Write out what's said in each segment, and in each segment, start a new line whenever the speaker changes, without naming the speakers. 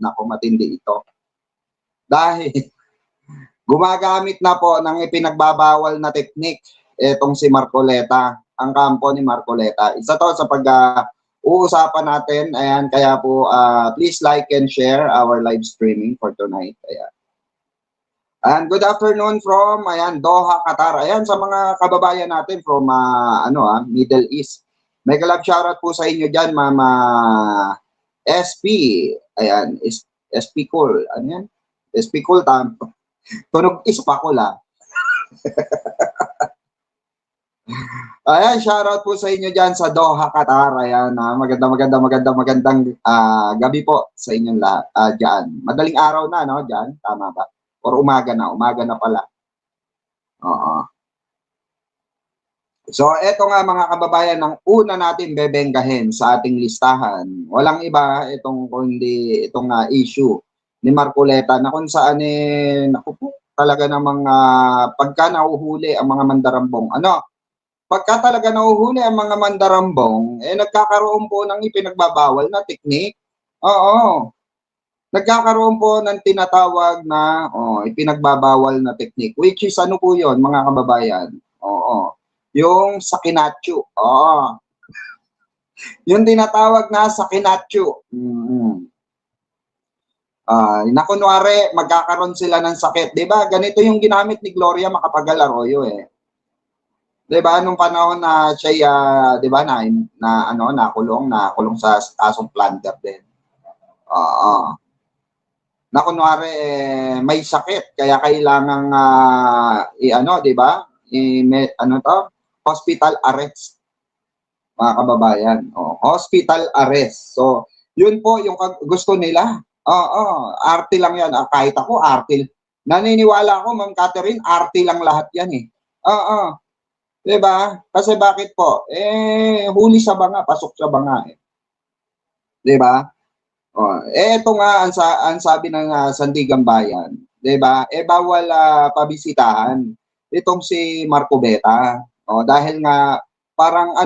Naku, matindi ito. Dahil gumagamit na po ng ipinagbabawal na teknik itong si Marcoleta, ang kampo ni Marcoleta. Isa to sa uusapan natin. Ayan, kaya po please like and share our live streaming for tonight. Ayan. And good afternoon from Doha, Qatar. Ayan, sa mga kababayan natin from Middle East. May kalab shoutout po sa inyo dyan, Mama SP. Ayan, SP Cool. Ano yan? SP Cool, tunog ispakul ah. Ayan, shoutout po sa inyo dyan sa Doha, Qatar. Ayan, magandang gabi po sa inyong lahat dyan. Madaling araw na, no, dyan? Tama ba? Or umaga na pala. Oo. So, eto nga mga kababayan, ang una natin bebenggahin sa ating listahan. Walang iba kundi itong issue ni Marcoleta na kung saan naku po, talaga namang pagka nahuhuli ang mga mandarambong. Pagka talaga nahuhuli ang mga mandarambong, nagkakaroon po ng ipinagbabawal na teknik. Oo. Nagkakaroon po ng tinatawag na ipinagbabawal na teknik. Which is ano po yun, mga kababayan? Oo. Yung sakinatsu. Oo. Yung tinatawag na sakinatsu. Na kunwari, magkakaroon sila ng sakit. Diba? Ganito yung ginamit ni Gloria Macapagal Arroyo eh. Diba? Nung panahon na siya, diba, nakulong sa kasong plunder din. Oo. Na kunwari may sakit kaya kailangang di ba? Hospital arrest. Mga kababayan, hospital arrest. So, yun po yung gusto nila. Arte lang 'yan. Kahit ako arte. Naniniwala ako, Ma'am Catherine, arte lang lahat 'yan eh. Di ba? Kasi bakit po? Huli sa banga, pasok sa banga eh. Di ba? Ito nga ang sabi ng Sandigan Bayan, 'di ba? Bawal pabisitahan itong si Marcoleta. Dahil nga parang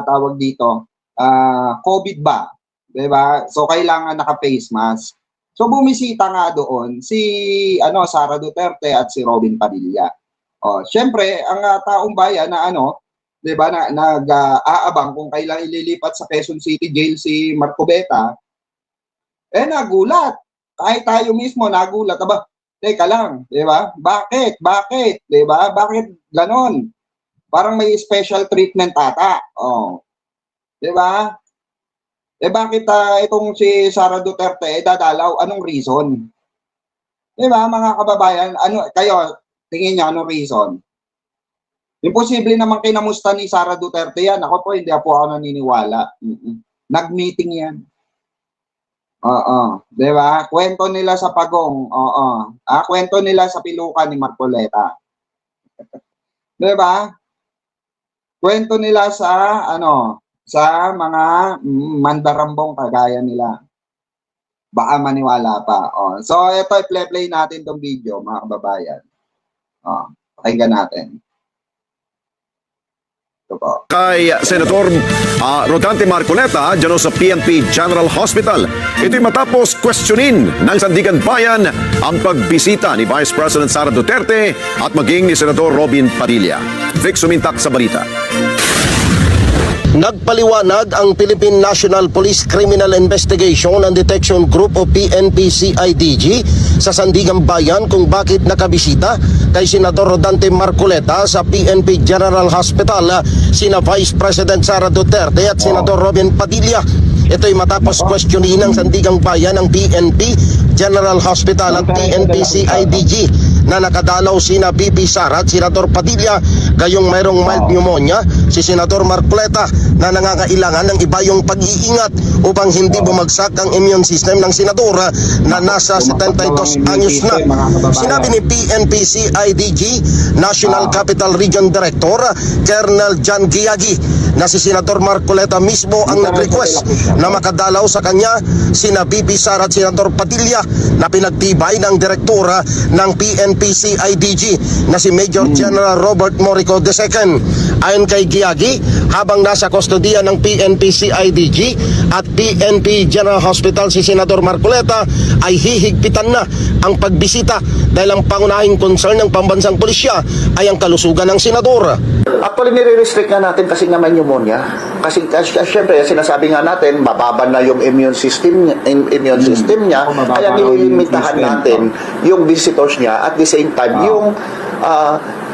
tawag dito, COVID ba? 'Di ba? So kailangan naka-face mask. So bumisita nga doon si Sara Duterte at si Robin Padilla. Syempre ang taong bayan na 'di ba, nag-aabang kung kailan ililipat sa Quezon City Jail si Marcoleta, nagulat. Kahit tayo mismo nagulat. Teka lang, 'di ba? Bakit? 'Di ba? Bakit ganon? Parang may special treatment ata. 'Di ba? Bakit itong si Sara Duterte dadalaw? Anong reason? 'Di ba, mga kababayan? Kayo, tingin niyo anong reason? Imposible naman kinamusta ni Sara Duterte yan. Ako po, hindi po ako naniniwala. Nag-meeting yan. Di ba? Kwento nila sa pagong. Kwento nila sa pilukan ni Marcoleta. Di ba? Kwento nila sa, sa mga mandarambong kagaya nila. Baka maniwala pa. So, ito, i-play natin tong video, mga kababayan. Pakinggan natin.
Kay Senator Rodante Marcoleta dyan sa PNP General Hospital. Ito'y matapos questionin ng Sandigan Bayan ang pagbisita ni Vice President Sara Duterte at maging ni Senador Robin Padilla. Vic Sumintak sa balita.
Nagpaliwanag ang Philippine National Police Criminal Investigation and Detection Group o PNP-CIDG sa Sandigan Bayan kung bakit nakabisita kay Senador Rodante Marcoleta sa PNP General Hospital sina Vice President Sara Duterte at Senador Robin Padilla. Ito'y matapos questionin ng Sandigang Bayan ng PNP General Hospital at PNP-CIDG na nakadalaw sina BP Sara at Senador Padilla gayong mayroong mild pneumonia si Senador Marcoleta na nangangailangan ng iba yung pag-iingat upang hindi bumagsak ang immune system ng senador na nasa 72 anyos na. Sinabi ni PNP-CIDG National Capital Region Director Colonel John Giagi na si Senador Marcoleta mismo ang nag-request na makadalaw sa kanya sina VP Sara at Senador Padilla na pinagtibay ng direktora ng PNP-CIDG na si Major General Robert Morico II. Ayon kay Giagi, habang nasa kustodiya ng PNP-CIDG at PNP General Hospital si Senador Marcoleta ay hihigpitan na ang pagbisita dahil ang pangunahing concern ng pambansang pulisya ay ang kalusugan ng senador.
Actually, nire-restrict nga natin kasi nga may pneumonia. Kasi syempre, sinasabi nga natin, mababa na yung immune system niya. Kaya nilimitahan natin yung visitors niya at the same time, yung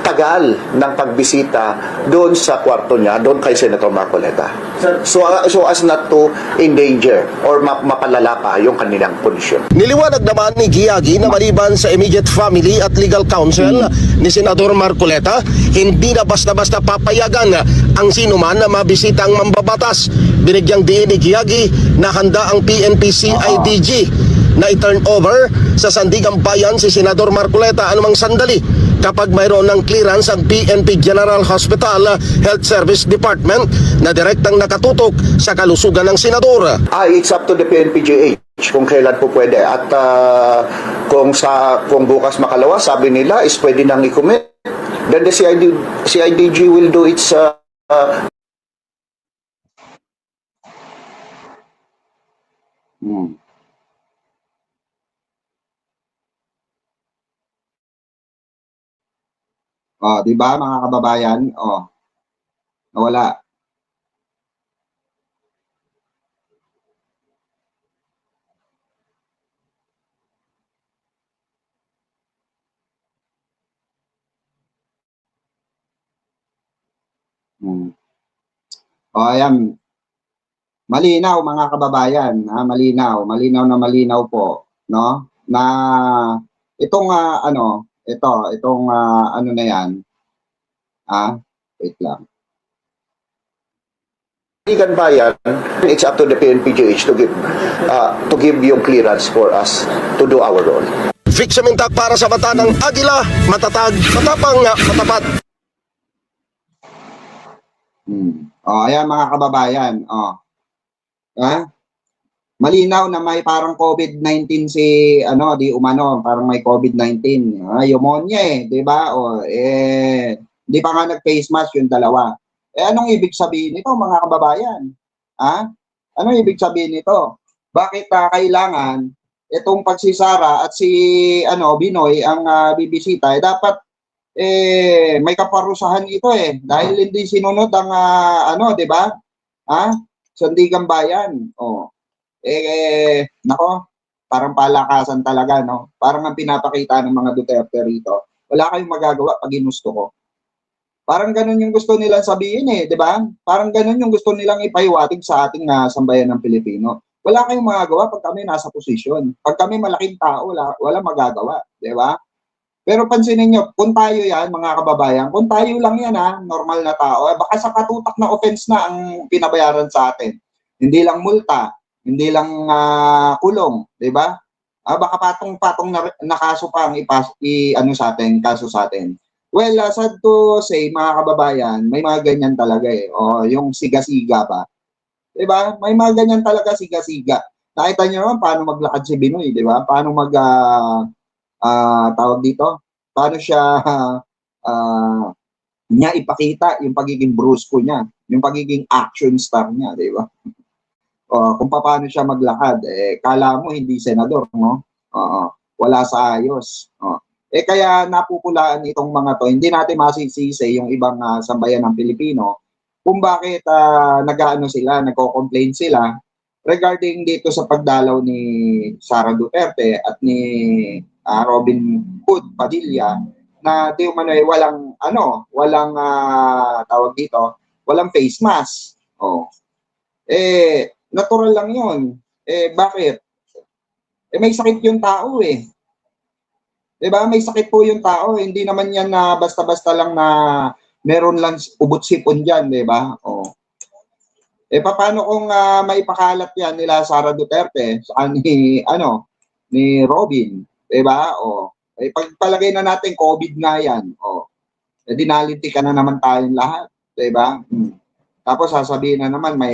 tagal ng pagbisita doon sa kwarto niya, doon kay Senator Marcoleta. So as not to endanger or mapalala pa yung kanilang kondisyon.
Niliwanag naman ni Giagi na maliban sa immediate family at legal counsel ni Senador Marcoleta, hindi na basta-basta papayagan ang sinuman na mabisita ang mambabatas. Binigyang diin ni Giagi na handa ang PNP-CIDG na i-turn over sa Sandigang Bayan si Senador Marcoleta anumang sandali kapag mayroon ng clearance ang PNP General Hospital Health Service Department na direktang nakatutok sa kalusugan ng senador.
It's up to the PNPGH kung kailan po pwede. At kung bukas makalawa, sabi nila is pwede nang i-commit. Then the CIDG will do its
di ba mga kababayan? Nawala. Ayan. Malinaw mga kababayan, malinaw po, no? Na itong itong ano na yan. Wait lang.
Sandigan Bayan, it's up to the PNPGH to give yung clearance for us to do our role.
Vic Sementak para sa mata ng Agila, matatag, matapang, matapat.
Ayan mga kababayan, malinaw na may parang COVID-19 si di umano, parang may COVID-19, pneumonia di ba? Hindi pa nga nag-face mask yung dalawa. Anong ibig sabihin nito mga kababayan? Anong ibig sabihin nito? Bakit kailangan itong pagsisara at si Binoy ang bibisita? Dapat may kaparusahan ito dahil hindi sinunod ang di ba? Sandigang Bayan. Nako, parang palakasan talaga, no? Parang ang pinapakita ng mga Duterte rito. Wala kayong magagawa pag ginusto ko. Parang ganun yung gusto nilang sabihin di ba? Parang ganun yung gusto nilang ipahiwatig sa ating sambayan ng Pilipino. Wala kayong magagawa pag kami nasa posisyon. Pag kami malaking tao, wala magagawa, di ba? Pero pansinin nyo, kung tayo yan, mga kababayan, kung tayo lang yan normal na tao, baka sa katutak na offense na ang pinabayaran sa atin. Hindi lang multa, hindi lang kulong, di ba? Baka patong-patong na kaso pa ang sa atin, kaso sa atin. Well, sad to say, mga kababayan, may mga ganyan talaga yung siga-siga ba? Di ba? May mga ganyan talaga siga-siga. Nakita nyo naman paano maglakad si Binoy, di ba? Paano tawag dito? Paano siya niya ipakita yung pagiging brusko niya, yung pagiging action star niya, di ba? Kung paano siya maglakad, kala mo hindi senador, no? Wala sa ayos. Kaya napupulaan itong mga to, hindi natin masisisi yung ibang sambayan ng Pilipino kung bakit nagko-complain sila regarding dito sa pagdalaw ni Sara Duterte at ni Robin Hood Padilla na di umano walang tawag dito, walang face mask. Natural lang 'yon. Bakit? May sakit yung tao Diba? May sakit po yung tao. Hindi naman yan na basta-basta lang na meron lang ubot-sipon dyan, diba? Paano kung maipakalat yan nila Sara Duterte sa ni Robin, diba? Pagpalagay na natin COVID nga yan. Dinalintikan na naman tayong lahat, diba? Tapos sasabihin na naman may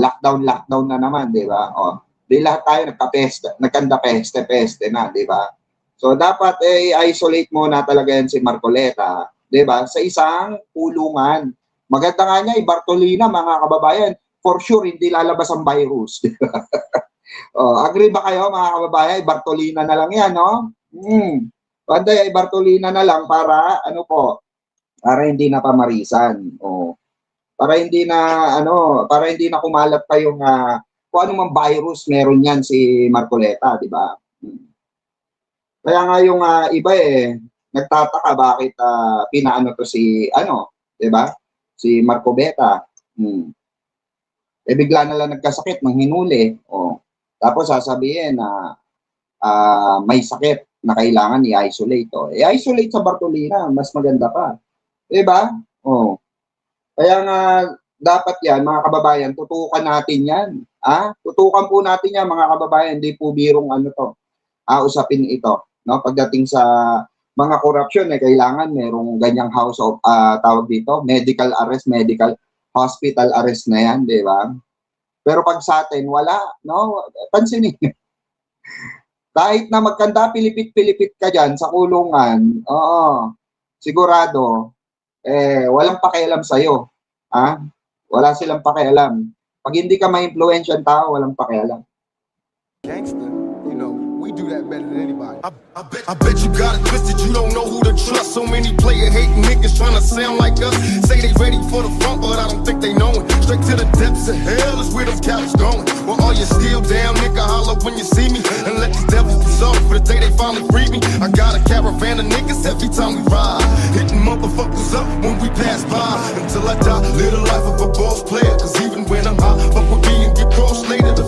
lockdown na naman, di ba? O, di lahat tayo nagkanda peste na, di ba? So dapat isolate muna talaga yan si Marcoleta, di ba? Sa isang kulungan. Maganda nga niya, Bartolina, mga kababayan, for sure hindi lalabas ang virus. Di ba? Agree ba kayo mga kababayan? Bartolina na lang yan, no? Panday, Bartolina na lang para, para hindi na pamarisan. Para hindi na kumalat pa yung kung ano mang virus meron yan si Marcoleta, di ba? Kaya nga yung iba nagtataka bakit pinaano to si di ba? Si Marcobeta. Bigla na lang nagkasakit, manghinuli. Tapos sasabihin na may sakit na kailangan i-isolate. I-isolate sa Bartolina, mas maganda pa. Di ba? Kaya nga dapat yan, mga kababayan, tutukan natin yan. Tutukan po natin yan, mga kababayan, hindi po birong usapin ito. No? Pagdating sa mga korupsyon, kailangan merong ganyang house of, tawag dito, medical arrest, medical hospital arrest na yan, di ba? Pero pag sa atin, wala, no? Pansinin. Kahit na magkanda, pilipit-pilipit ka dyan sa kulungan, sigurado, walang pakialam sa'yo. Wala silang pakialam. Pag hindi ka ma-influensyan tao, walang pakialam.
Gangster, we do that better than anybody. I bet you got it twisted, you don't know who to trust. So many player hating niggas trying to sound like us. Say they ready for the front, but I don't think they know it. Straight to the depths of hell is where them cowards going. Well, all you still down, nigga, holler when you see me. And let these devils be sorry for the day they finally free me. I got a caravan of niggas every time we ride. Hitting motherfuckers up when we pass by. Until I die, live the life of a boss player. Cause even when I'm high, fuck with me and get crossed later. The